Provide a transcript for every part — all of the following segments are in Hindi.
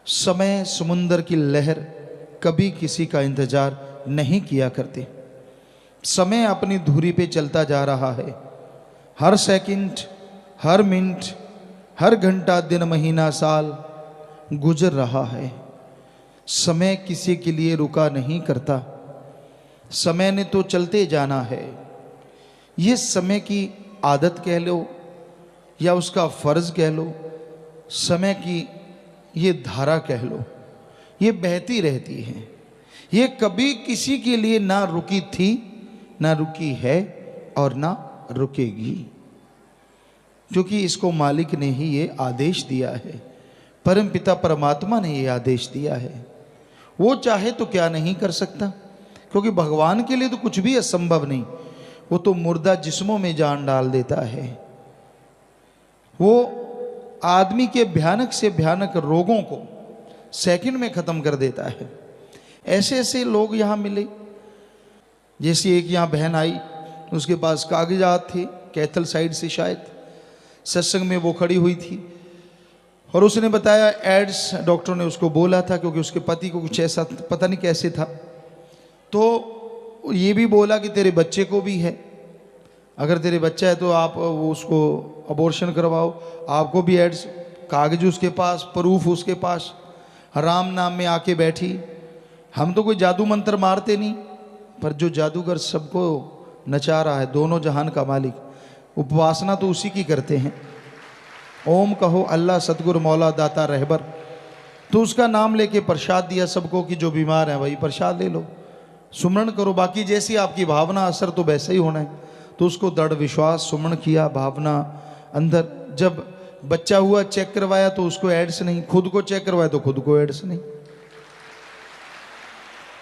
समय समुंदर की लहर कभी किसी का इंतजार नहीं किया करती। समय अपनी धुरी पे चलता जा रहा है। हर सेकंड, हर मिनट, हर घंटा, दिन, महीना, साल गुजर रहा है। समय किसी के लिए रुका नहीं करता। समय ने तो चलते जाना है। ये समय की आदत कह लो या उसका फर्ज कह लो, समय की ये धारा कह लो, ये बहती रहती है। ये कभी किसी के लिए ना रुकी थी, ना रुकी है और ना रुकेगी, क्योंकि इसको मालिक ने ही ये आदेश दिया है। परम पिता परमात्मा ने ये आदेश दिया है। वो चाहे तो क्या नहीं कर सकता, क्योंकि भगवान के लिए तो कुछ भी असंभव नहीं। वो तो मुर्दा जिस्मों में जान डाल देता है। वो आदमी के भयानक से भयानक रोगों को सेकंड में ख़त्म कर देता है। ऐसे ऐसे लोग यहाँ मिले। जैसे एक यहाँ बहन आई, उसके पास कागजात थे, कैथल साइड से शायद, सत्संग में वो खड़ी हुई थी और उसने बताया एड्स डॉक्टर ने उसको बोला था, क्योंकि उसके पति को कुछ ऐसा पता नहीं कैसे था। तो ये भी बोला कि तेरे बच्चे को भी है, अगर तेरे बच्चा है तो आप उसको अबॉर्शन करवाओ। आपको भी एड्स, कागज उसके पास, प्रूफ उसके पास, राम नाम में आके बैठी। हम तो कोई जादू मंत्र मारते नहीं, पर जो जादूगर सबको नचा रहा है, दोनों जहान का मालिक, उपासना तो उसी की करते हैं। ओम कहो अल्लाह सतगुरु मौला दाता रहबर, तो उसका नाम लेके प्रसाद दिया सबको कि जो बीमार है भाई प्रसाद ले लो, सुमरण करो। बाकी जैसी आपकी भावना, असर तो वैसा ही होना है। तो उसको दृढ़ विश्वास, सुमरण किया, भावना अंदर। जब बच्चा हुआ, चेक करवाया तो उसको एड्स नहीं, खुद को चेक करवाया तो खुद को एड्स नहीं।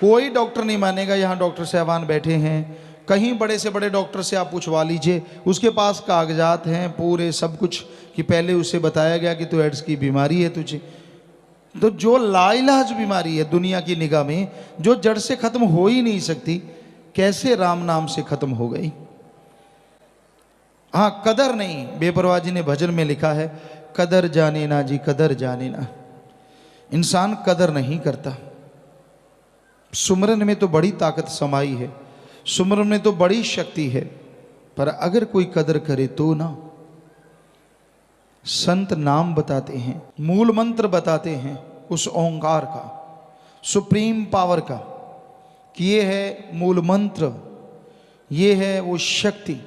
कोई डॉक्टर नहीं मानेगा। यहाँ डॉक्टर साहबान बैठे हैं, कहीं बड़े से बड़े डॉक्टर से आप पूछवा लीजिए, उसके पास कागजात हैं पूरे सब कुछ, कि पहले उसे बताया गया कि तो एड्स की बीमारी है तुझे। तो जो लाइलाज बीमारी है दुनिया की निगाह में, जो जड़ से खत्म हो ही नहीं सकती, कैसे राम नाम से खत्म हो गई। हाँ, कदर नहीं। बेपरवाह जी ने भजन में लिखा है, कदर जाने ना जी, कदर जाने ना। इंसान कदर नहीं करता। सुमरन में तो बड़ी ताकत समाई है, सुमरन में तो बड़ी शक्ति है, पर अगर कोई कदर करे तो ना। संत नाम बताते हैं, मूल मंत्र बताते हैं उस ओंकार का, सुप्रीम पावर का, कि ये है मूल मंत्र, ये है वो शक्ति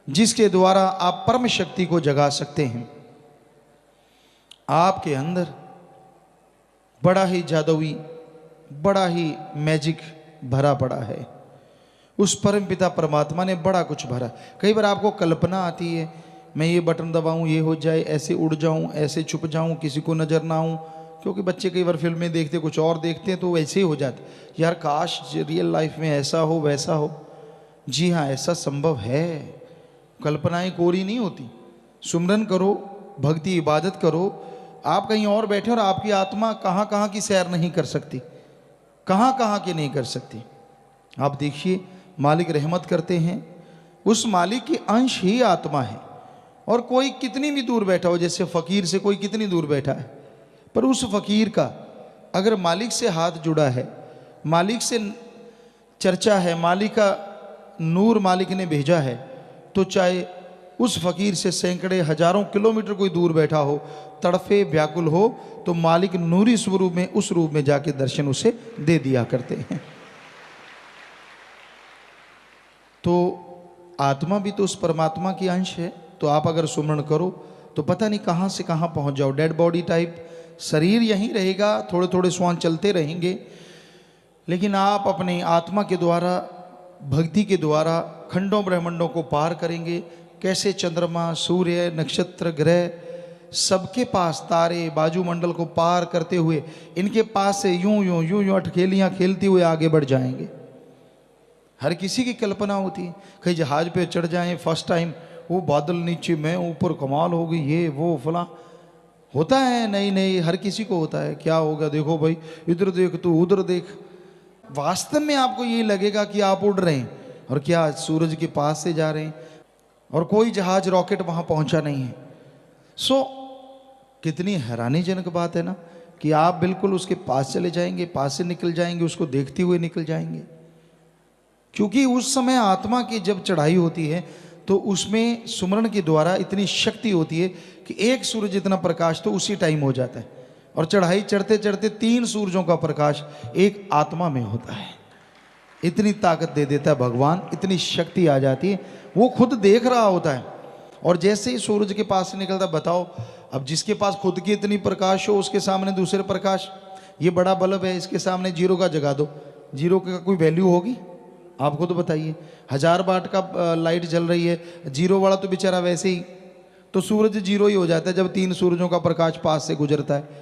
जिसके द्वारा आप परम शक्ति को जगा सकते हैं। आपके अंदर बड़ा ही जादुई, बड़ा ही मैजिक भरा पड़ा है। उस परम पिता परमात्मा ने बड़ा कुछ भरा। कई बार आपको कल्पना आती है, मैं ये बटन दबाऊं ये हो जाए, ऐसे उड़ जाऊं, ऐसे छुप जाऊं, किसी को नजर ना आऊं। क्योंकि बच्चे कई बार फिल्में देखते कुछ और देखते हैं, तो वैसे ही हो जाते, यार काश रियल लाइफ में ऐसा हो वैसा हो। जी हाँ, ऐसा संभव है। कल्पनाएं कोरी नहीं होती। सुमरन करो, भक्ति इबादत करो। आप कहीं और बैठे और आपकी आत्मा कहाँ कहाँ की सैर नहीं कर सकती, कहाँ कहाँ की नहीं कर सकती। आप देखिए, मालिक रहमत करते हैं, उस मालिक की अंश ही आत्मा है। और कोई कितनी भी दूर बैठा हो, जैसे फ़कीर से कोई कितनी दूर बैठा है, पर उस फ़कीर का अगर मालिक से हाथ जुड़ा है, मालिक से चर्चा है, मालिक का नूर मालिक ने भेजा है, तो चाहे उस फ़कीर से सैकड़े हजारों किलोमीटर कोई दूर बैठा हो, तड़फे व्याकुल हो, तो मालिक नूरी स्वरूप में, उस रूप में जाके दर्शन उसे दे दिया करते हैं। तो आत्मा भी तो उस परमात्मा की अंश है। तो आप अगर सुमरण करो तो पता नहीं कहाँ से कहाँ पहुँच जाओ। डेड बॉडी टाइप शरीर यहीं रहेगा, थोड़े थोड़े श्वास चलते रहेंगे, लेकिन आप अपनी आत्मा के द्वारा, भक्ति के द्वारा खंडों ब्रह्मांडों को पार करेंगे। कैसे चंद्रमा, सूर्य, नक्षत्र, ग्रह, सबके पास तारे, बाजुमंडल को पार करते हुए इनके पास से यूं यूं यूं यूं अटखेलियाँ खेलते हुए आगे बढ़ जाएंगे। हर किसी की कल्पना होती है, कहीं जहाज पे चढ़ जाएं फर्स्ट टाइम, वो बादल नीचे मैं ऊपर, कमाल हो गई, ये वो फला होता है। नहीं नहीं, हर किसी को होता है। क्या होगा, देखो भाई इधर देख, तू उधर देख। वास्तव में आपको ये लगेगा कि आप उड़ रहे हैं, और क्या सूरज के पास से जा रहे हैं, और कोई जहाज रॉकेट वहां पहुंचा नहीं है। कितनी हैरानीजनक बात है ना, कि आप बिल्कुल उसके पास चले जाएंगे, पास से निकल जाएंगे, उसको देखते हुए निकल जाएंगे। क्योंकि उस समय आत्मा की जब चढ़ाई होती है तो उसमें सुमरण के द्वारा इतनी शक्ति होती है कि एक सूरज जितना प्रकाश तो उसी टाइम हो जाता है, और चढ़ाई चढ़ते चढ़ते 3 सूरजों का प्रकाश एक आत्मा में होता है। इतनी ताकत दे देता है भगवान, इतनी शक्ति आ जाती है, वो खुद देख रहा होता है। और जैसे ही सूरज के पास से निकलता, बताओ अब जिसके पास खुद की इतनी प्रकाश हो उसके सामने दूसरे प्रकाश, ये बड़ा बल्ब है, इसके सामने जीरो का जगा दो, जीरो का कोई वैल्यू होगी? आप खुद बताइए। 1000 वाट का लाइट जल रही है, जीरो वाला तो बेचारा वैसे ही, तो सूरज जीरो ही हो जाता है जब 3 सूरजों का प्रकाश पास से गुजरता है।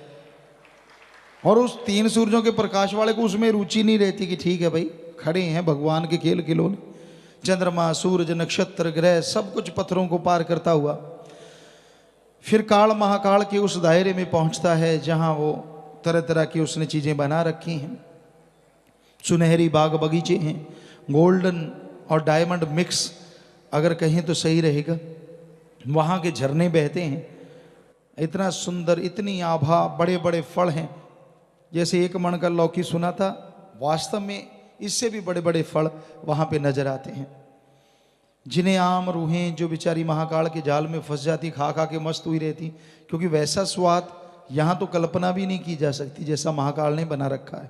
और उस 3 सूरजों के प्रकाश वाले को उसमें रुचि नहीं रहती कि ठीक है भाई खड़े हैं भगवान के खेल खिलौने, चंद्रमा सूरज नक्षत्र ग्रह सब कुछ पत्थरों को पार करता हुआ फिर काल महाकाल के उस दायरे में पहुंचता है जहां वो तरह तरह की उसने चीज़ें बना रखी हैं। सुनहरी बाग बगीचे हैं, गोल्डन और डायमंड मिक्स अगर कहें तो सही रहेगा। वहाँ के झरने बहते हैं, इतना सुंदर, इतनी आभा, बड़े बड़े फल हैं। जैसे 1 मन का लौकी सुना था, वास्तव में इससे भी बड़े बड़े फल वहाँ पे नजर आते हैं। जिन्हें आम रूहें जो बेचारी महाकाल के जाल में फंस जाती, खा खा के मस्त हुई रहती, क्योंकि वैसा स्वाद यहाँ तो कल्पना भी नहीं की जा सकती जैसा महाकाल ने बना रखा है।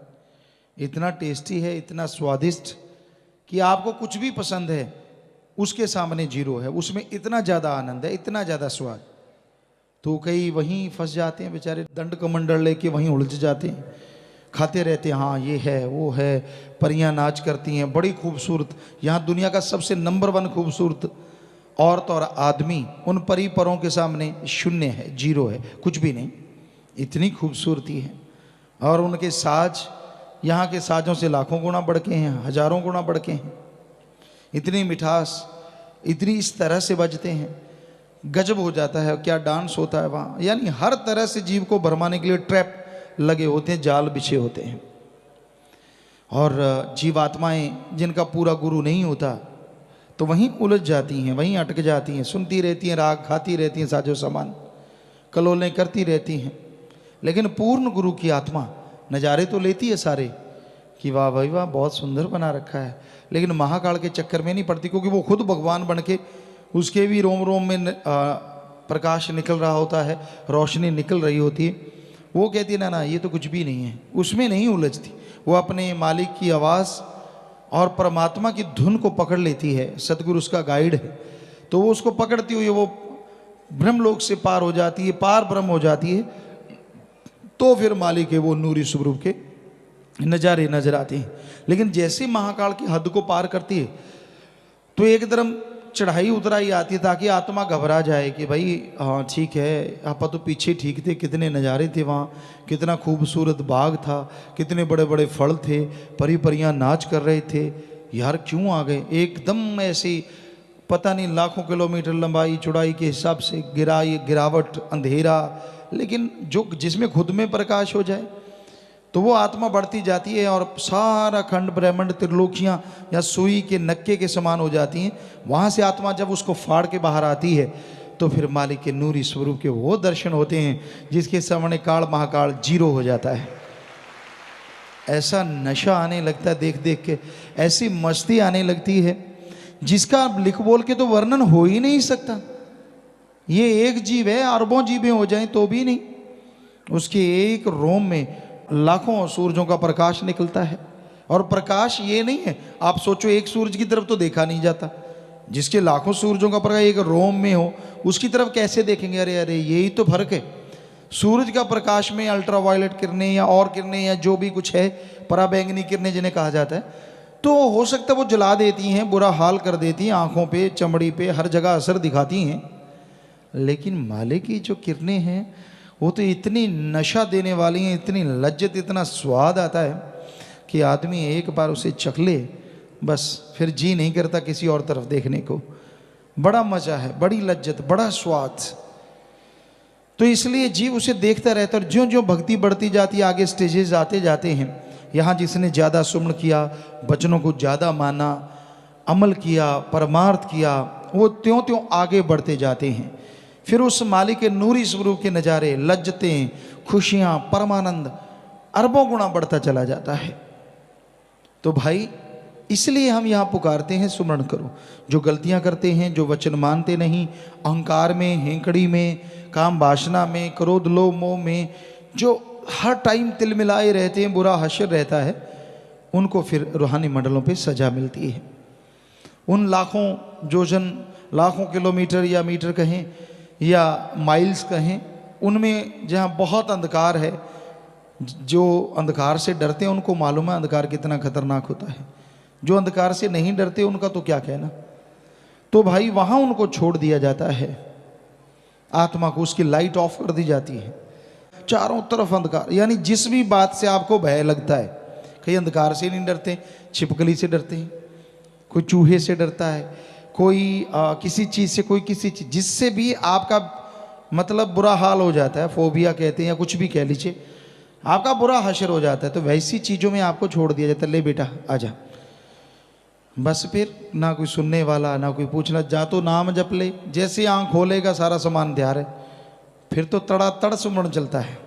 इतना टेस्टी है, इतना स्वादिष्ट कि आपको कुछ भी पसंद है उसके सामने जीरो है, उसमें इतना ज़्यादा आनंद है, इतना ज़्यादा स्वाद। तो कई वहीं फंस जाते हैं बेचारे, दंड कमंडल लेके वहीं उलझ जाते हैं, खाते रहते हैं, हाँ ये है वो है। परियां नाच करती हैं, बड़ी खूबसूरत, यहाँ दुनिया का सबसे नंबर 1 खूबसूरत औरत और आदमी उन परी परों के सामने शून्य है, जीरो है, कुछ भी नहीं, इतनी खूबसूरती है। और उनके साज यहाँ के साजों से लाखों गुना बढ़ के हैं, हजारों गुना बढ़ के हैं। इतनी मिठास, इतनी इस तरह से बजते हैं, गजब हो जाता है। क्या डांस होता है वहाँ, यानी हर तरह से जीव को भरमाने के लिए ट्रैप लगे होते हैं, जाल बिछे होते हैं। और जीवात्माएं जिनका पूरा गुरु नहीं होता तो वहीं उलझ जाती हैं, वहीं अटक जाती हैं, सुनती रहती हैं राग, खाती रहती हैं साजो सामान, कलोलें करती रहती हैं। लेकिन पूर्ण गुरु की आत्मा नज़ारे तो लेती है सारे कि वाह भाई वाह बहुत सुंदर बना रखा है, लेकिन महाकाल के चक्कर में नहीं पड़ती, क्योंकि वो खुद भगवान बन के उसके भी रोम रोम में प्रकाश निकल रहा होता है, रोशनी निकल रही होती है। वो कहती है ना ना ये तो कुछ भी नहीं है, उसमें नहीं उलझती। वो अपने मालिक की आवाज़ और परमात्मा की धुन को पकड़ लेती है, सतगुरु उसका गाइड है, तो वो उसको पकड़ती हुई वो ब्रह्मलोक से पार हो जाती है, पार ब्रह्म हो जाती है। तो फिर मालिक के वो नूरी स्वरूप के नज़ारे नजर आते हैं। लेकिन जैसे महाकाल की हद को पार करती है तो एकदम चढ़ाई उतराई आती है, ताकि आत्मा घबरा जाए कि भाई हाँ ठीक है, आप तो पीछे ठीक थे, कितने नज़ारे थे वहाँ, कितना खूबसूरत बाग था, कितने बड़े बड़े फल थे, परी परियां नाच कर रहे थे, यार क्यों आ गए एकदम ऐसी, पता नहीं लाखों किलोमीटर लंबाई चौड़ाई के हिसाब से गिरावट, अंधेरा, लेकिन जो जिसमें खुद में प्रकाश हो जाए तो वो आत्मा बढ़ती जाती है और सारा खंड ब्रह्मांड त्रिलोकियाँ या सुई के नक्के के समान हो जाती हैं। वहाँ से आत्मा जब उसको फाड़ के बाहर आती है तो फिर मालिक के नूरी स्वरूप के वो दर्शन होते हैं जिसके सामने काल महाकाल जीरो हो जाता है। ऐसा नशा आने लगता है देख देख के, ऐसी मस्ती आने लगती है जिसका लिख बोल के तो वर्णन हो ही नहीं सकता। ये एक जीव है, अरबों जीवें हो जाएं तो भी नहीं, उसके एक रोम में लाखों सूरजों का प्रकाश निकलता है। और प्रकाश ये नहीं है, आप सोचो एक सूरज की तरफ तो देखा नहीं जाता, जिसके लाखों सूरजों का प्रकाश एक रोम में हो उसकी तरफ कैसे देखेंगे? अरे अरे यही तो फर्क है। सूरज का प्रकाश में अल्ट्रावायलेट किरणें या और किरणें या जो भी कुछ है, पराबैंगनी किरणें जिन्हें कहा जाता है, तो हो सकता है वो जला देती हैं, बुरा हाल कर देती हैं, आँखों पे, चमड़ी पे, हर जगह असर दिखाती हैं। लेकिन मालिक की जो किरणें हैं वो तो इतनी नशा देने वाली हैं, इतनी लज्जत, इतना स्वाद आता है कि आदमी एक बार उसे चख ले बस फिर जी नहीं करता किसी और तरफ देखने को। बड़ा मज़ा है, बड़ी लज्जत, बड़ा स्वाद। तो इसलिए जीव उसे देखता रहता है। और ज्यों ज्यों भक्ति बढ़ती जाती है, आगे स्टेजेस आते जाते हैं, यहाँ जिसने ज़्यादा सुमन किया, वचनों को ज़्यादा माना, अमल किया, परमार्थ किया, वो त्यों त्यों आगे बढ़ते जाते हैं। फिर उस मालिक के नूरी स्वरूप के नज़ारे, लज्जतें, खुशियां, परमानंद अरबों गुना बढ़ता चला जाता है। तो भाई इसलिए हम यहाँ पुकारते हैं सुमरण करो। जो गलतियां करते हैं, जो वचन मानते नहीं, अहंकार में, हेंकड़ी में, काम वासना में, क्रोध लोभ मोह में, जो हर टाइम तिल मिलाए रहते हैं, बुरा हश्र रहता है, उनको फिर रूहानी मंडलों पे सजा मिलती है। उन लाखों जोजन, लाखों किलोमीटर या मीटर कहें या माइल्स कहें, उनमें जहाँ बहुत अंधकार है, जो अंधकार से डरते हैं उनको मालूम है अंधकार कितना खतरनाक होता है। जो अंधकार से नहीं डरते उनका तो क्या कहना। तो भाई वहाँ उनको छोड़ दिया जाता है, आत्मा को उसकी लाइट ऑफ कर दी जाती है। चारों तरफ अंधकार, यानी जिस भी बात से आपको भय लगता है, कई अंधकार से नहीं डरते, छिपकली से डरते हैं, कोई चूहे से डरता है, कोई किसी चीज़ से, कोई किसी चीज़, जिससे भी आपका मतलब बुरा हाल हो जाता है, फोबिया कहते हैं या कुछ भी कह लीजिए, आपका बुरा हश्र हो जाता है, तो वैसी चीज़ों में आपको छोड़ दिया जाता है। ले बेटा आजा, बस फिर ना कोई सुनने वाला, ना कोई पूछना, जा तो नाम जप ले, जैसे आँख खोलेगा सारा सामान तैयार है, फिर तो तड़ातड़ सुमरण चलता है।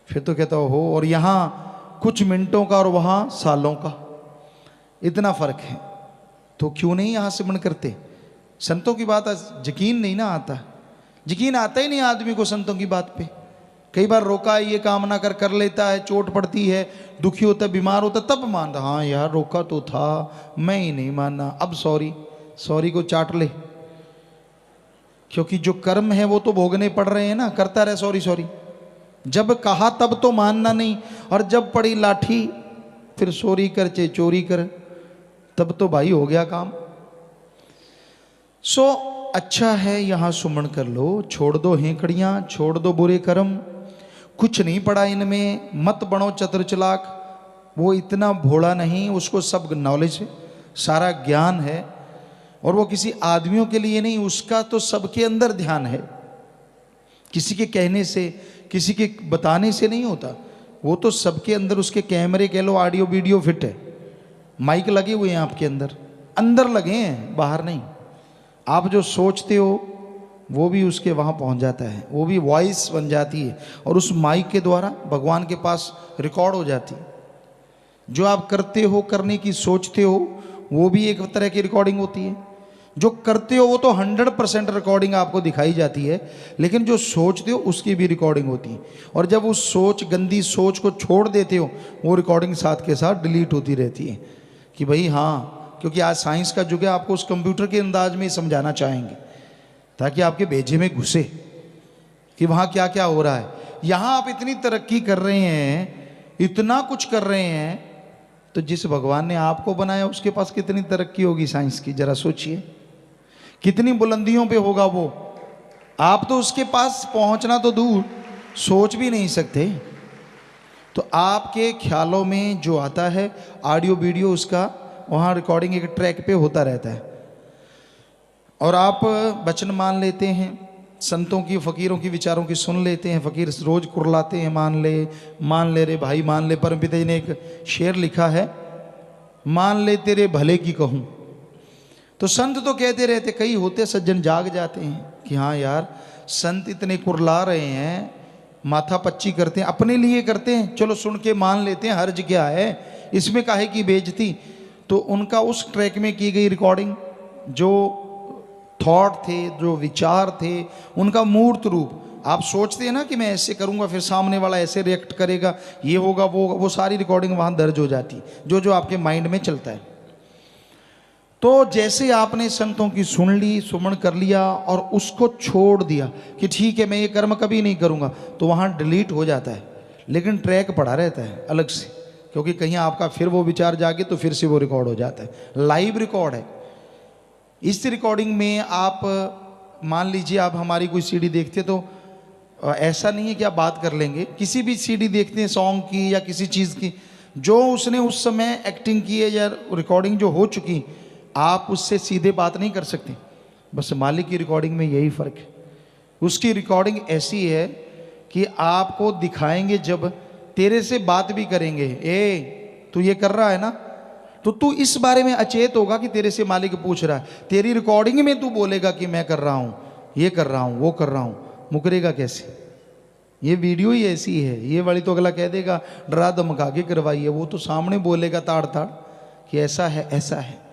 फिर तो कहता हो, और यहाँ कुछ मिनटों का और वहाँ सालों का इतना फर्क है, तो क्यों नहीं यहाँ सिमरण करते। संतों की बात यकीन नहीं ना आता, यकीन आता ही नहीं आदमी को संतों की बात पे। कई बार रोका, ये काम ना कर लेता है, चोट पड़ती है, दुखी होता है, बीमार होता है, तब मानता, हाँ यार रोका तो था, मैं ही नहीं माना, अब सॉरी को चाट ले, क्योंकि जो कर्म है वो तो भोगने पड़ रहे हैं ना, करता रहे सॉरी। जब कहा तब तो मानना नहीं, और जब पड़ी लाठी फिर सॉरी कर चाहे चोरी कर, तब तो भाई हो गया काम। सो अच्छा है यहाँ सुमरण कर लो, छोड़ दो हेंकड़ियाँ, छोड़ दो बुरे कर्म, कुछ नहीं पड़ा इनमें, मत बनो चतुर चालाक। वो इतना भोला नहीं, उसको सब नॉलेज है, सारा ज्ञान है, और वो किसी आदमियों के लिए नहीं, उसका तो सबके अंदर ध्यान है, किसी के कहने से, किसी के बताने से नहीं होता, वो तो सबके अंदर, उसके कैमरे कह लो, ऑडियो वीडियो फिट है, माइक लगे हुए हैं आपके अंदर लगे हैं, बाहर नहीं। आप जो सोचते हो वो भी उसके वहाँ पहुँच जाता है, वो भी वॉइस बन जाती है, और उस माइक के द्वारा भगवान के पास रिकॉर्ड हो जाती है। जो आप करते हो, करने की सोचते हो, वो भी एक तरह की रिकॉर्डिंग होती है। जो करते हो वो तो 100% रिकॉर्डिंग आपको दिखाई जाती है, लेकिन जो सोचते हो उसकी भी रिकॉर्डिंग होती है। और जब उस गंदी सोच को छोड़ देते हो, वो रिकॉर्डिंग साथ के साथ डिलीट होती रहती है कि भाई हाँ, क्योंकि आज साइंस का युग है, आपको उस कंप्यूटर के अंदाज में समझाना चाहेंगे ताकि आपके भेजे में घुसे कि वहाँ क्या क्या हो रहा है। यहाँ आप इतनी तरक्की कर रहे हैं, इतना कुछ कर रहे हैं, तो जिस भगवान ने आपको बनाया उसके पास कितनी तरक्की होगी साइंस की, जरा सोचिए, कितनी बुलंदियों पे होगा वो। आप तो उसके पास पहुंचना तो दूर, सोच भी नहीं सकते। तो आपके ख्यालों में जो आता है ऑडियो वीडियो, उसका वहाँ रिकॉर्डिंग एक ट्रैक पे होता रहता है, और आप वचन मान लेते हैं, संतों की, फकीरों की विचारों की सुन लेते हैं। फकीर रोज कुरलाते हैं, मान ले रे भाई मान ले। परमपिता जी ने एक शेर लिखा है, मान ले तेरे भले की कहूँ। तो संत तो कहते रहते, कई होते सज्जन जाग जाते हैं कि हाँ यार संत इतने कुरला रहे हैं, माथा पच्ची करते हैं, अपने लिए करते हैं, चलो सुन के मान लेते हैं, हर्ज क्या है इसमें, काहे की बेइज्जती। तो उनका उस ट्रैक में की गई रिकॉर्डिंग, जो थॉट थे, जो विचार थे, उनका मूर्त रूप आप सोचते हैं ना कि मैं ऐसे करूंगा, फिर सामने वाला ऐसे रिएक्ट करेगा, ये होगा वो सारी रिकॉर्डिंग वहाँ दर्ज हो जाती, जो आपके माइंड में चलता है। तो जैसे आपने संतों की सुन ली, सुमरण कर लिया और उसको छोड़ दिया कि ठीक है मैं ये कर्म कभी नहीं करूँगा, तो वहाँ डिलीट हो जाता है, लेकिन ट्रैक पड़ा रहता है अलग से, क्योंकि कहीं आपका फिर वो विचार जागे तो फिर से वो रिकॉर्ड हो जाता है, लाइव रिकॉर्ड है। इस रिकॉर्डिंग में आप मान लीजिए आप हमारी कोई सीडी देखते, तो ऐसा नहीं है कि आप बात कर लेंगे, किसी भी सीडी देखते हैं सॉन्ग की या किसी चीज़ की, जो उसने उस समय एक्टिंग की है या रिकॉर्डिंग जो हो चुकी, आप उससे सीधे बात नहीं कर सकते। बस मालिक की रिकॉर्डिंग में यही फ़र्क है, उसकी रिकॉर्डिंग ऐसी है कि आपको दिखाएंगे, जब तेरे से बात भी करेंगे, ए तू ये कर रहा है ना, तो तू इस बारे में अचेत होगा कि तेरे से मालिक पूछ रहा है, तेरी रिकॉर्डिंग में तू बोलेगा कि मैं कर रहा हूँ, ये कर रहा हूँ, वो कर रहा हूँ, मुकरेगा कैसे? ये वीडियो ही ऐसी है, ये वाली तो अगला कह देगा डरा धमका के करवाई है, वो तो सामने बोलेगा ताड़ ताड़ कि ऐसा है ऐसा है।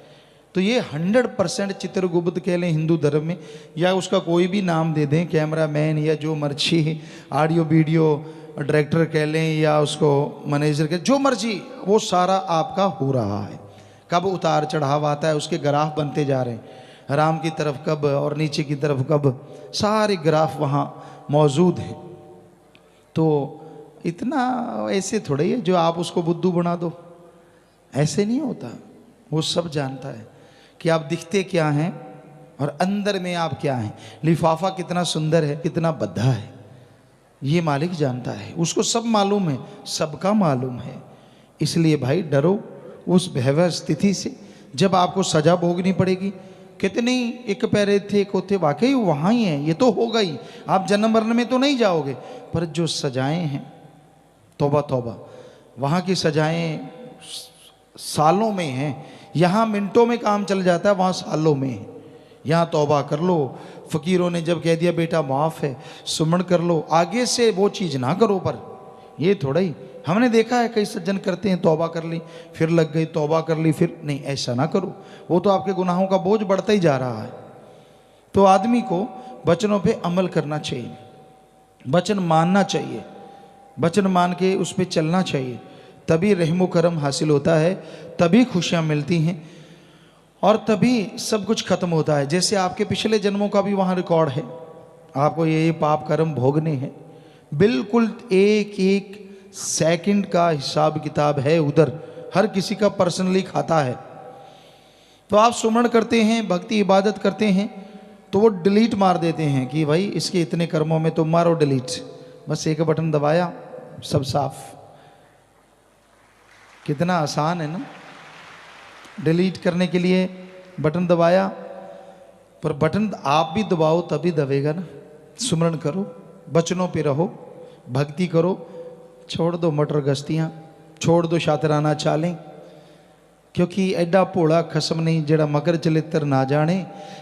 तो ये 100% चित्रगुप्त कह लें हिंदू धर्म में, या उसका कोई भी नाम दे दें, कैमरामैन या जो मर्जी, ऑडियो वीडियो डायरेक्टर कह लें या उसको मैनेजर कह, जो मर्जी, वो सारा आपका हो रहा है। कब उतार चढ़ाव आता है उसके ग्राफ बनते जा रहे हैं, राम की तरफ कब और नीचे की तरफ कब, सारे ग्राफ वहाँ मौजूद हैं। तो इतना ऐसे थोड़ा ही है जो आप उसको बुद्धू बना दो, ऐसे नहीं होता। वो सब जानता है कि आप दिखते क्या हैं और अंदर में आप क्या हैं, लिफाफा कितना सुंदर है कितना बद्धा है, ये मालिक जानता है, उसको सब मालूम है, सबका मालूम है। इसलिए भाई डरो उस भयावह स्थिति से जब आपको सजा भोगनी पड़ेगी। कितने एक पैरे थे कोते, वाकई वहाँ ही है, ये तो होगा ही, आप जन्म मरण में तो नहीं जाओगे, पर जो सजाएं हैं, तौबा तौबा, वहाँ की सजाएं सालों में हैं। यहाँ मिनटों में काम चल जाता है, वहाँ सालों में है। यहाँ तौबा कर लो, फ़कीरों ने जब कह दिया बेटा माफ़ है, सुमन कर लो, आगे से वो चीज़ ना करो। पर ये थोड़ा ही, हमने देखा है कई सज्जन करते हैं, तौबा कर ली फिर लग गई, तौबा कर ली फिर, नहीं ऐसा ना करो, वो तो आपके गुनाहों का बोझ बढ़ता ही जा रहा है। तो आदमी को वचनों पे अमल करना चाहिए, वचन मानना चाहिए, वचन मान के उस पर चलना चाहिए, तभी रहमो करम हासिल होता है, तभी खुशियाँ मिलती हैं और तभी सब कुछ खत्म होता है। जैसे आपके पिछले जन्मों का भी वहाँ रिकॉर्ड है, आपको ये पाप कर्म भोगने हैं, बिल्कुल एक एक सेकंड का हिसाब किताब है उधर, हर किसी का पर्सनली खाता है। तो आप सुमरण करते हैं, भक्ति इबादत करते हैं, तो वो डिलीट मार देते हैं कि भाई इसके इतने कर्मों में तो मारो डिलीट, बस एक बटन दबाया सब साफ। कितना आसान है ना, डिलीट करने के लिए बटन दबाया, पर बटन आप भी दबाओ तभी दबेगा ना। सुमरण करो, वचनों पे रहो, भक्ति करो, छोड़ दो मटर गश्तियाँ, छोड़ दो शातराना चालें, क्योंकि एडा भोला खसम नहीं ਜਿਹੜਾ मगर चलित्र ना जाने,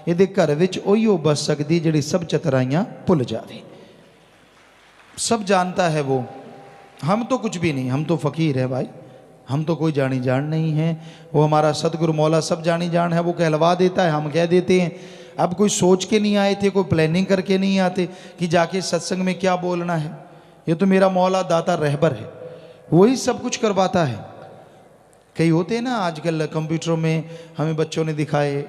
ਇਹਦੇ घर विच ओहियो बस सकती ਜਿਹੜੀ सब चतराइयाँ भुल जावे। सब जानता है वो, हम तो कुछ भी नहीं, हम तो फ़कीर है भाई, हम तो कोई जानी जान नहीं है। वो हमारा सतगुरु मौला सब जानी जान है, वो कहलवा देता है, हम कह देते हैं। अब कोई सोच के नहीं आए थे, कोई प्लानिंग करके नहीं आते कि जाके सत्संग में क्या बोलना है। ये तो मेरा मौला दाता रहबर है, वही सब कुछ करवाता है। कई होते हैं ना आजकल कंप्यूटरों में, हमें बच्चों ने दिखाए,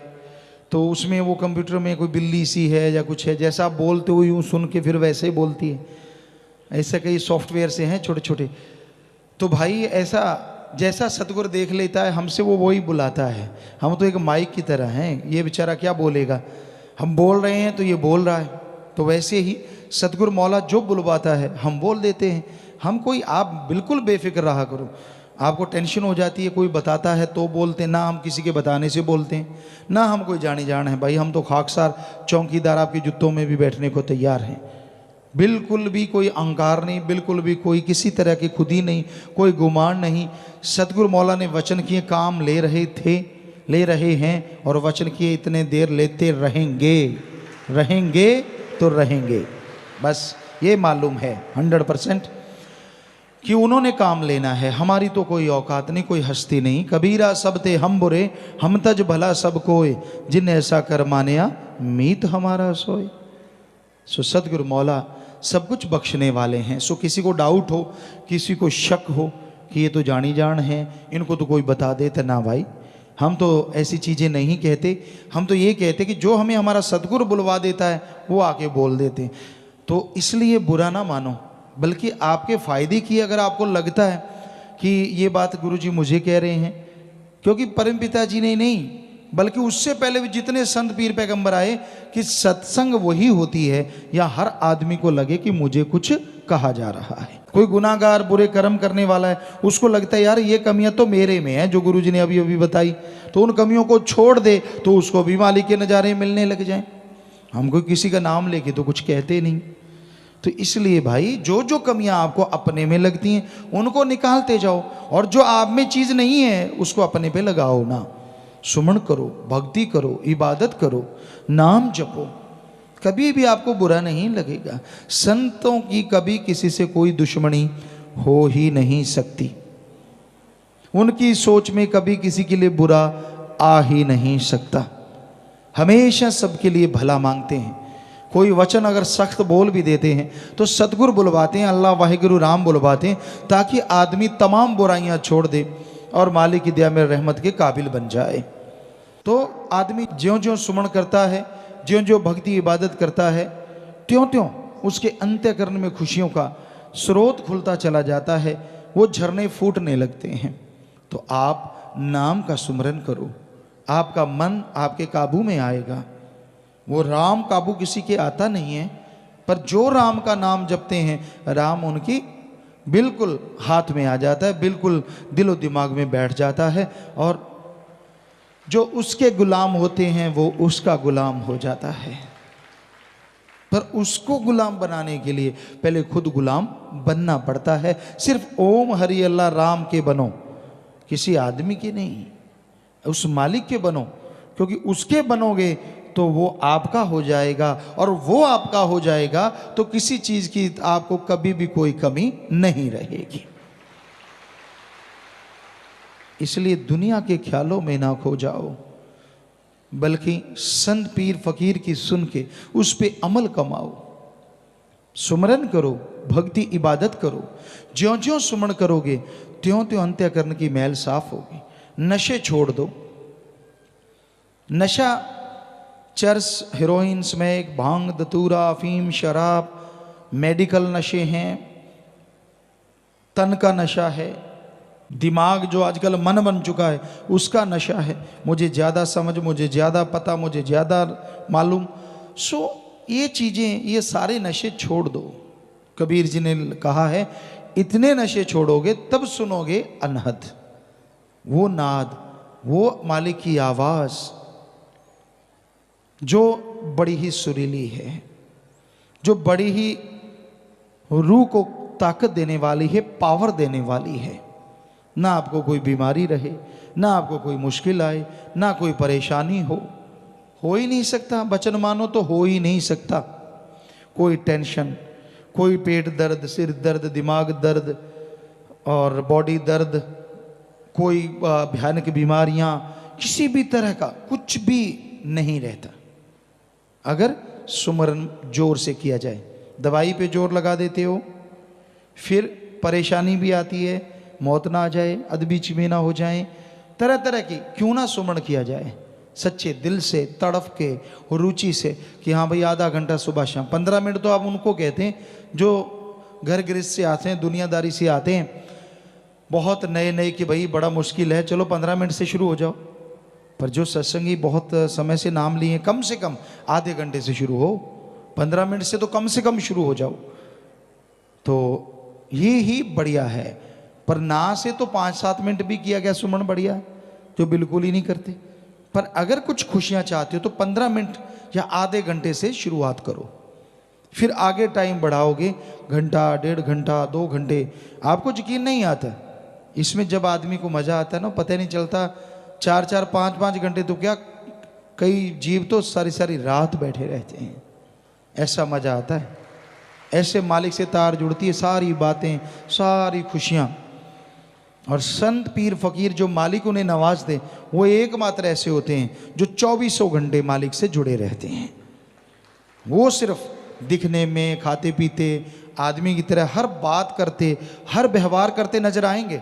तो उसमें वो कंप्यूटर में कोई बिल्ली सी है या कुछ है, जैसा आप बोलते हो यूँ सुन के फिर वैसे ही बोलती है। ऐसे कई सॉफ्टवेयर से हैं छोटे छोटे। तो भाई ऐसा जैसा सतगुरु देख लेता है हमसे, वो वही बुलाता है। हम तो एक माइक की तरह हैं, ये बेचारा क्या बोलेगा, हम बोल रहे हैं तो ये बोल रहा है। तो वैसे ही सतगुरु मौला जो बुलवाता है हम बोल देते हैं। हम कोई, आप बिल्कुल बेफिक्र रहा करो, आपको टेंशन हो जाती है कोई बताता है तो बोलते हैं, ना हम किसी के बताने से बोलते हैं, ना हम कोई जानी जान है भाई। हम तो खाकसार चौकीदार आपके जूतों में भी बैठने को तैयार हैं। बिल्कुल भी कोई अहंकार नहीं, बिल्कुल भी कोई किसी तरह की खुदी नहीं, कोई गुमान नहीं। सतगुरु मौला ने वचन किए, काम ले रहे थे, ले रहे हैं, और वचन किए इतने देर लेते रहेंगे, रहेंगे तो रहेंगे। बस ये मालूम है 100% कि उन्होंने काम लेना है। हमारी तो कोई औकात नहीं, कोई हस्ती नहीं। कबीरा सब ते हम बुरे, हम तज भला सब कोय, जिन ऐसा कर मानिया मीत हमारा सोए। सो सतगुरु मौला सब कुछ बख्शने वाले हैं। सो किसी को डाउट हो, किसी को शक हो कि ये तो जानी जान है, इनको तो कोई बता दे, तो ना भाई, हम तो ऐसी चीज़ें नहीं कहते। हम तो ये कहते कि जो हमें हमारा सतगुरु बुलवा देता है वो आके बोल देते। तो इसलिए बुरा ना मानो, बल्कि आपके फ़ायदे की अगर आपको लगता है कि ये बात गुरुजी मुझे कह रहे हैं, क्योंकि परमपिता जी ने नहीं बल्कि उससे पहले भी जितने संत पीर पैगंबर आए कि सत्संग वही होती है या हर आदमी को लगे कि मुझे कुछ कहा जा रहा है। कोई गुनाहगार बुरे कर्म करने वाला है, उसको लगता है यार ये कमियां तो मेरे में है जो गुरुजी ने अभी अभी बताई, तो उन कमियों को छोड़ दे तो उसको भी मालिक के नज़ारे मिलने लग जाएं। हम कोई किसी का नाम लेके तो कुछ कहते नहीं। तो इसलिए भाई जो जो कमियां आपको अपने में लगती हैं उनको निकालते जाओ, और जो आप में चीज़ नहीं है उसको अपने पे लगाओ ना। सुमन करो, भक्ति करो, इबादत करो, नाम जपो, कभी भी आपको बुरा नहीं लगेगा। संतों की कभी किसी से कोई दुश्मनी हो ही नहीं सकती। उनकी सोच में कभी किसी के लिए बुरा आ ही नहीं सकता। हमेशा सबके लिए भला मांगते हैं। कोई वचन अगर सख्त बोल भी देते हैं तो सतगुरु बुलवाते हैं, अल्लाह वाहिगुरु राम बुलवाते हैं, ताकि आदमी तमाम बुराइयां छोड़ दे और मालिक की दया में रहमत के काबिल बन जाए। तो आदमी ज्यों ज्यों सुमन करता है, ज्यों ज्यों भक्ति इबादत करता है, त्यों त्यों उसके अंतःकरण में खुशियों का स्रोत खुलता चला जाता है, वो झरने फूटने लगते हैं। तो आप नाम का सुमरन करो, आपका मन आपके काबू में आएगा। वो राम काबू किसी के आता नहीं है, पर जो राम का नाम जपते हैं राम उनकी बिल्कुल हाथ में आ जाता है, बिल्कुल दिलो दिमाग में बैठ जाता है, और जो उसके गुलाम होते हैं वो उसका गुलाम हो जाता है। पर उसको गुलाम बनाने के लिए पहले खुद गुलाम बनना पड़ता है। सिर्फ ओम हरि अल्लाह राम के बनो, किसी आदमी के नहीं, उस मालिक के बनो, क्योंकि उसके बनोगे तो वो आपका हो जाएगा, और वो आपका हो जाएगा तो किसी चीज की आपको कभी भी कोई कमी नहीं रहेगी। इसलिए दुनिया के ख्यालों में ना खो जाओ, बल्कि संत पीर फकीर की सुन के उस पे अमल कमाओ। सुमरन करो, भक्ति इबादत करो। ज्यों ज्यों सुमन करोगे त्यों त्यों अंतःकरण की मैल साफ होगी। नशे छोड़ दो। नशा चरस, हेरोइन, स्मैक, भांग, दतूरा, अफीम, शराब, मेडिकल नशे हैं, तन का नशा है, दिमाग जो आजकल मन बन चुका है उसका नशा है। मुझे ज़्यादा समझ, मुझे ज़्यादा पता, मुझे ज़्यादा मालूम। सो ये चीज़ें, ये सारे नशे छोड़ दो। कबीर जी ने कहा है, इतने नशे छोड़ोगे तब सुनोगे अनहद, वो नाद, वो मालिक की आवाज़ जो बड़ी ही सुरीली है, जो बड़ी ही रूह को ताकत देने वाली है, पावर देने वाली है। ना आपको कोई बीमारी रहे, ना आपको कोई मुश्किल आए, ना कोई परेशानी हो ही नहीं सकता। वचन मानो तो हो ही नहीं सकता। कोई टेंशन, कोई पेट दर्द, सिर दर्द, दिमाग दर्द और बॉडी दर्द, कोई भयानक बीमारियां, किसी भी तरह का कुछ भी नहीं रहता अगर सुमरन जोर से किया जाए। दवाई पे जोर लगा देते हो, फिर परेशानी भी आती है, मौत ना आ जाए, अदबीच में ना हो जाए, तरह तरह की। क्यों ना सुमरण किया जाए सच्चे दिल से, तड़फ के, रुचि से, कि हाँ भाई आधा घंटा सुबह शाम। 15 मिनट तो आप उनको कहते हैं जो घर गृहस्थ से आते हैं, दुनियादारी से आते हैं, बहुत नए नए कि भाई बड़ा मुश्किल है, चलो 15 मिनट से शुरू हो जाओ। पर जो सत्संगी बहुत समय से नाम लिए, कम से कम आधे घंटे से शुरू हो, 15 मिनट से तो कम से कम शुरू हो जाओ, तो ये ही बढ़िया है। पर ना से तो 5-7 मिनट भी किया गया सुमन बढ़िया, जो बिल्कुल ही नहीं करते। पर अगर कुछ खुशियां चाहते हो तो 15 मिनट या आधे घंटे से शुरुआत करो, फिर आगे टाइम बढ़ाओगे, घंटा, 1.5 घंटा, 2 घंटे, आपको यकीन नहीं आता। इसमें जब आदमी को मजा आता है ना, पता नहीं चलता। 4-4, 5-5 घंटे तो क्या, कई जीव तो सारी सारी रात बैठे रहते हैं, ऐसा मजा आता है। ऐसे मालिक से तार जुड़ती है, सारी बातें, सारी खुशियां। और संत पीर फकीर जो मालिक उन्हें नवाज दे, वो एकमात्र ऐसे होते हैं जो 2400 घंटे मालिक से जुड़े रहते हैं। वो सिर्फ दिखने में, खाते पीते आदमी की तरह हर बात करते, हर व्यवहार करते नजर आएंगे,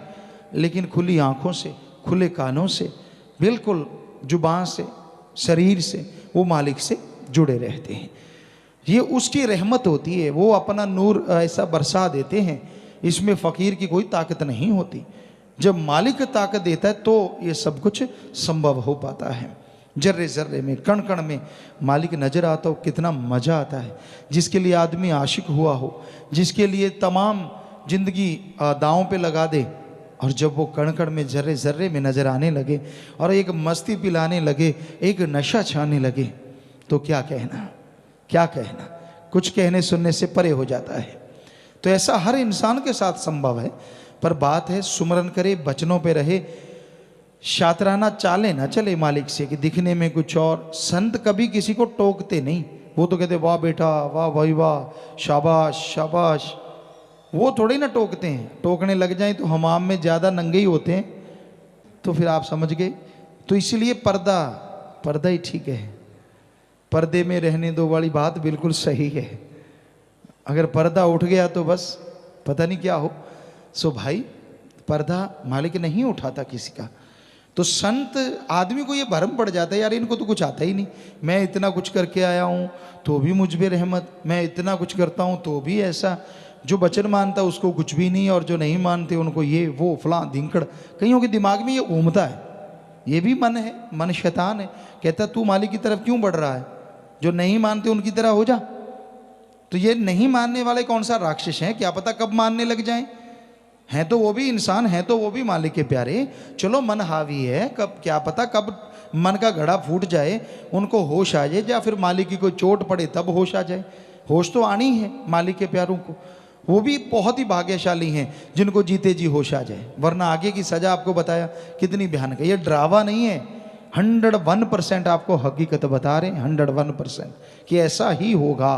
लेकिन खुली आंखों से, खुले कानों से, बिल्कुल जुबान से, शरीर से वो मालिक से जुड़े रहते हैं। ये उसकी रहमत होती है, वो अपना नूर ऐसा बरसा देते हैं, इसमें फ़कीर की कोई ताकत नहीं होती। जब मालिक ताकत देता है तो ये सब कुछ संभव हो पाता है। जर्रे जर्रे में, कण कण में मालिक नजर आता हो, कितना मजा आता है। जिसके लिए आदमी आशिक हुआ हो, जिसके लिए तमाम जिंदगी दांव पे लगा दे, और जब वो कण कण में, जर्रे जर्रे में नजर आने लगे और एक मस्ती पिलाने लगे, एक नशा छाने लगे, तो क्या कहना, क्या कहना, कुछ कहने सुनने से परे हो जाता है। तो ऐसा हर इंसान के साथ संभव है। पर बात है सुमरन करे, बचनों पे रहे, शातराना चाले ना चले मालिक से कि दिखने में कुछ और। संत कभी किसी को टोकते नहीं, वो तो कहते वाह बेटा, वाह भाई वाह, शाबाश शाबाश। वो थोड़े ना टोकते हैं, टोकने लग जाएं तो हमाम में ज़्यादा नंगे ही होते हैं। तो फिर आप समझ गए। तो इसलिए पर्दा, पर्दा ही ठीक है, पर्दे में रहने दो वाली बात बिल्कुल सही है। अगर पर्दा उठ गया तो बस पता नहीं क्या हो। सो भाई पर्दा मालिक नहीं उठाता किसी का। तो संत आदमी को ये भरम पड़ जाता है, यार इनको तो कुछ आता ही नहीं, मैं इतना कुछ करके आया हूँ तो भी मुझ पे रहमत, मैं इतना कुछ करता हूँ तो भी ऐसा। जो वचन मानता उसको कुछ भी नहीं, और जो नहीं मानते उनको ये वो फलां धिंकड़। कईयों के दिमाग में ये घूमता है, ये भी मन है, मन शैतान है। कहता तू मालिक की तरफ क्यों बढ़ रहा है, जो नहीं मानते उनकी तरह हो जा। तो ये नहीं मानने वाले कौन सा राक्षस हैं, क्या पता कब मानने लग जाएं। हैं तो वो भी इंसान, हैं तो वो भी मालिक के प्यारे। चलो मन हावी है, कब क्या पता कब मन का घड़ा फूट जाए, उनको होश आ जाए, या फिर मालिक की कोई चोट पड़े तब होश आ जाए। होश तो आनी है मालिक के प्यारों को। वो भी बहुत ही भाग्यशाली हैं जिनको जीते जी होश आ जाए, वरना आगे की सजा आपको बताया कितनी भयानक है। ये ड्रावा नहीं है, 101% आपको हकीकत बता रहे हैं, 101% कि ऐसा ही होगा।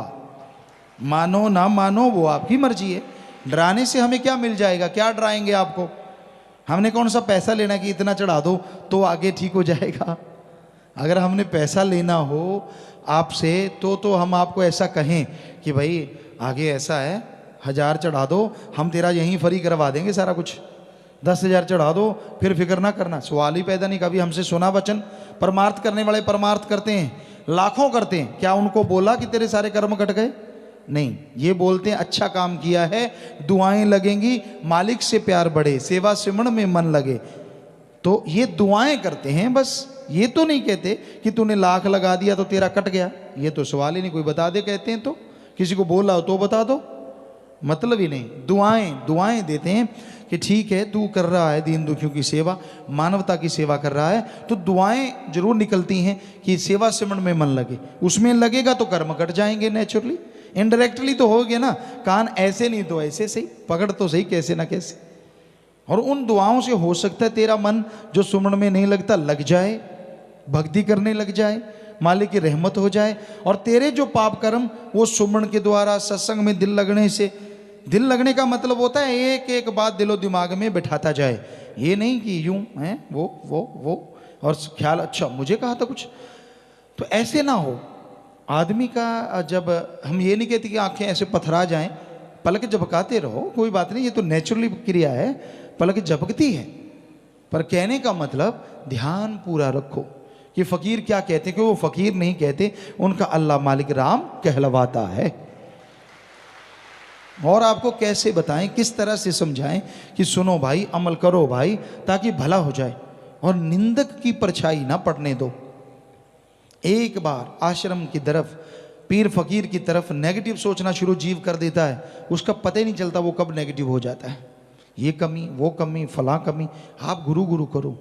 मानो ना मानो वो आपकी मर्जी है। डराने से हमें क्या मिल जाएगा, क्या डराएंगे आपको। हमने कौन सा पैसा लेना कि इतना चढ़ा दो तो आगे ठीक हो जाएगा। अगर हमने पैसा लेना हो आपसे तो हम आपको ऐसा कहें कि भाई आगे ऐसा है, 1000 चढ़ा दो, हम तेरा यहीं फ्री करवा देंगे सारा कुछ। 10,000 चढ़ा दो, फिर फिक्र ना करना। सवाल ही पैदा नहीं। कभी हमसे सुना वचन। परमार्थ करने वाले परमार्थ करते हैं, लाखों करते हैं, क्या उनको बोला कि तेरे सारे कर्म कट गए? नहीं, ये बोलते हैं अच्छा काम किया है, दुआएं लगेंगी, मालिक से प्यार बढ़े, सेवा सिमरण में मन लगे। तो ये दुआएं करते हैं बस। ये तो नहीं कहते कि तूने लाख लगा दिया तो तेरा कट गया, ये तो सवाल ही नहीं। कोई बता दे कहते हैं तो, किसी को बोला हो तो बता दो, मतलब ही नहीं। दुआएं देते हैं कि ठीक है तू कर रहा है दीन दुखियों की सेवा, मानवता की सेवा कर रहा है, तो दुआएं जरूर निकलती हैं कि सेवा सिमरण में मन लगे। उसमें लगेगा तो कर्म कट जाएंगे नेचुरली, इनडायरेक्टली तो हो गया ना। कान ऐसे नहीं तो ऐसे सही, पकड़ तो सही कैसे ना कैसे। और उन दुआओं से हो सकता है तेरा मन जो सुमन में नहीं लगता लग जाए, भक्ति करने लग जाए, मालिक की रहमत हो जाए, और तेरे जो पाप कर्म वो सुमन के द्वारा सत्संग में दिल लगने से। दिल लगने का मतलब होता है एक एक बात दिलो दिमाग में बिठाता जाए, ये नहीं कि यूं है वो और ख्याल अच्छा मुझे कहा था कुछ, तो ऐसे ना हो। आदमी का जब हम ये नहीं कहते कि आंखें ऐसे पथरा जाएं, पलक झपकाते रहो, कोई बात नहीं, ये तो नेचुरली क्रिया है, पलक झपकती है। पर कहने का मतलब ध्यान पूरा रखो कि फकीर क्या कहते हैं, कि वो फकीर नहीं कहते, उनका अल्लाह मालिक राम कहलवाता है। और आपको कैसे बताएं, किस तरह से समझाएं कि सुनो भाई, अमल करो भाई, ताकि भला हो जाए, और निंदक की परछाई ना पड़ने दो। एक बार आश्रम की तरफ, पीर फकीर की तरफ नेगेटिव सोचना शुरू जीव कर देता है, उसका पता ही नहीं चलता वो कब नेगेटिव हो जाता है। ये कमी, वो कमी, फलां कमी। आप गुरु गुरु करो,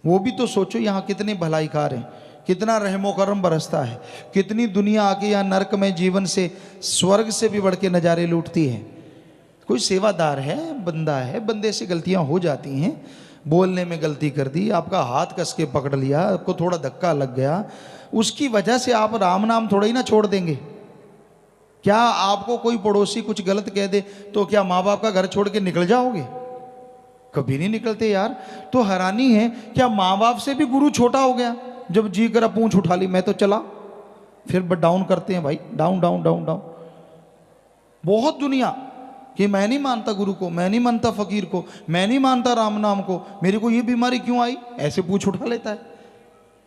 वो भी तो सोचो यहाँ कितने भलाईकार हैं, कितना रहमो करम बरसता है, कितनी दुनिया आके यहाँ नरक में जीवन से स्वर्ग से भी बढ़ के नज़ारे लूटती है। कोई सेवादार है, बंदा है, बंदे से गलतियाँ हो जाती हैं, बोलने में गलती कर दी, आपका हाथ कस के पकड़ लिया, आपको थोड़ा धक्का लग गया, उसकी वजह से आप राम नाम थोड़ा ही ना छोड़ देंगे। क्या आपको कोई पड़ोसी कुछ गलत कह दे तो क्या माँ बाप का घर छोड़ के निकल जाओगे? कभी नहीं निकलते यार। तो हैरानी है, क्या माँ बाप से भी गुरु छोटा हो गया? जब जी करा पूंछ उठा ली मैं तो चला, फिर डाउन करते हैं भाई, डाउन डाउन डाउन डाउन। बहुत दुनिया कि मैं नहीं मानता गुरु को, मैं नहीं मानता फकीर को, मैं नहीं मानता राम नाम को, मेरे को ये बीमारी क्यों आई, ऐसे पूछ उठा लेता है।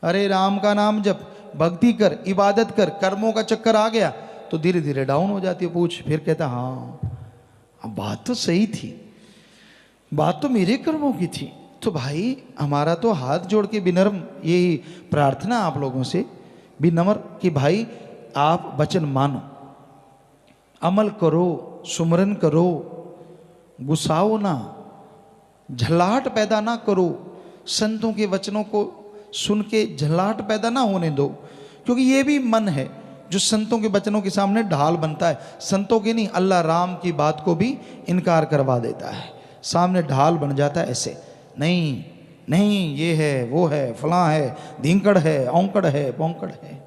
अरे राम का नाम जप, भक्ति कर, इबादत कर, कर्मों का चक्कर आ गया तो धीरे धीरे डाउन हो जाती है पूछ। फिर कहता हाँ अब बात तो सही थी, बात तो मेरे कर्मों की थी। तो भाई हमारा तो हाथ जोड़ के विनम्र यही प्रार्थना आप लोगों से, विनम्र कि भाई आप वचन मानो, अमल करो, सुमरन करो, गुस्साओ ना, झल्लाहट पैदा ना करो। संतों के वचनों को सुन के झल्लाहट पैदा ना होने दो, क्योंकि ये भी मन है जो संतों के वचनों के सामने ढाल बनता है। संतों के नहीं, अल्लाह राम की बात को भी इनकार करवा देता है, सामने ढाल बन जाता है। ऐसे नहीं नहीं, ये है वो है फलां है, धींकड़ है, औंकड़ है, पौंकड़ है।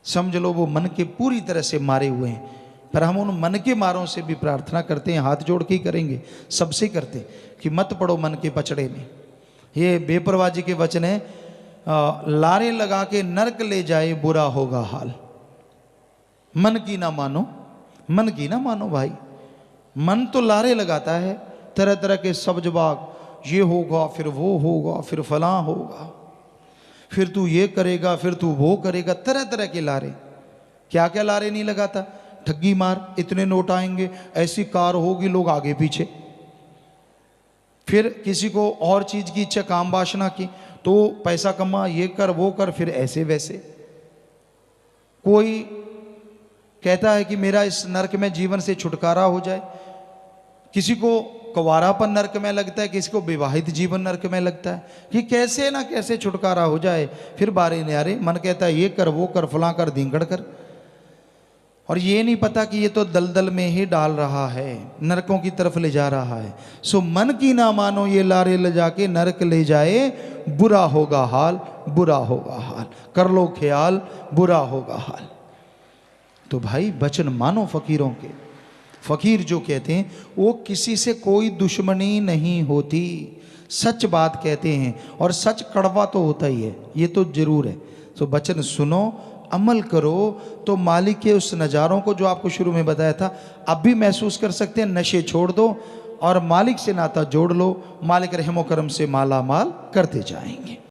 समझ लो वो मन के पूरी तरह से मारे हुए हैं। पर हम उन मन के मारों से भी प्रार्थना करते हैं, हाथ जोड़ के ही करेंगे, सबसे करते कि मत पड़ो मन के पचड़े में। ये बेपरवाह जी के वचन है, लारे लगा के नरक ले जाए बुरा होगा हाल। मन की ना मानो, मन की ना मानो भाई। मन तो लारे लगाता है तरह तरह के सब जवाब, ये होगा फिर वो होगा फिर फलां होगा, फिर तू ये करेगा फिर तू वो करेगा, तरह तरह के लारे। क्या क्या लारे नहीं लगाता, ठगी मार, इतने नोट आएंगे, ऐसी कार होगी, लोग आगे पीछे। फिर किसी को और चीज की इच्छा, काम वासना की, तो पैसा कमा, ये कर वो कर, फिर ऐसे वैसे। कोई कहता है कि मेरा इस नरक में जीवन से छुटकारा हो जाए, किसी को कुंवारापन नरक में लगता है, किसी को विवाहित जीवन नरक में लगता है कि कैसे ना कैसे छुटकारा हो जाए। फिर बारे न्यारे मन कहता है ये कर वो कर फलां कर धींगड़ कर, और ये नहीं पता कि ये तो दलदल में ही डाल रहा है, नरकों की तरफ ले जा रहा है। सो मन की ना मानो, ये लारे ले जाके नरक ले जाए, बुरा होगा हाल, बुरा होगा हाल। कर लो ख्याल, बुरा होगा हाल। तो भाई वचन मानो फकीरों के। फकीर जो कहते हैं वो किसी से कोई दुश्मनी नहीं होती, सच बात कहते हैं, और सच कड़वा तो होता ही है, ये तो जरूर है। तो वचन सुनो, अमल करो, तो मालिक के उस नज़ारों को जो आपको शुरू में बताया था अब भी महसूस कर सकते हैं। नशे छोड़ दो और मालिक से नाता जोड़ लो, मालिक रहमो करम से माला माल करते जाएंगे।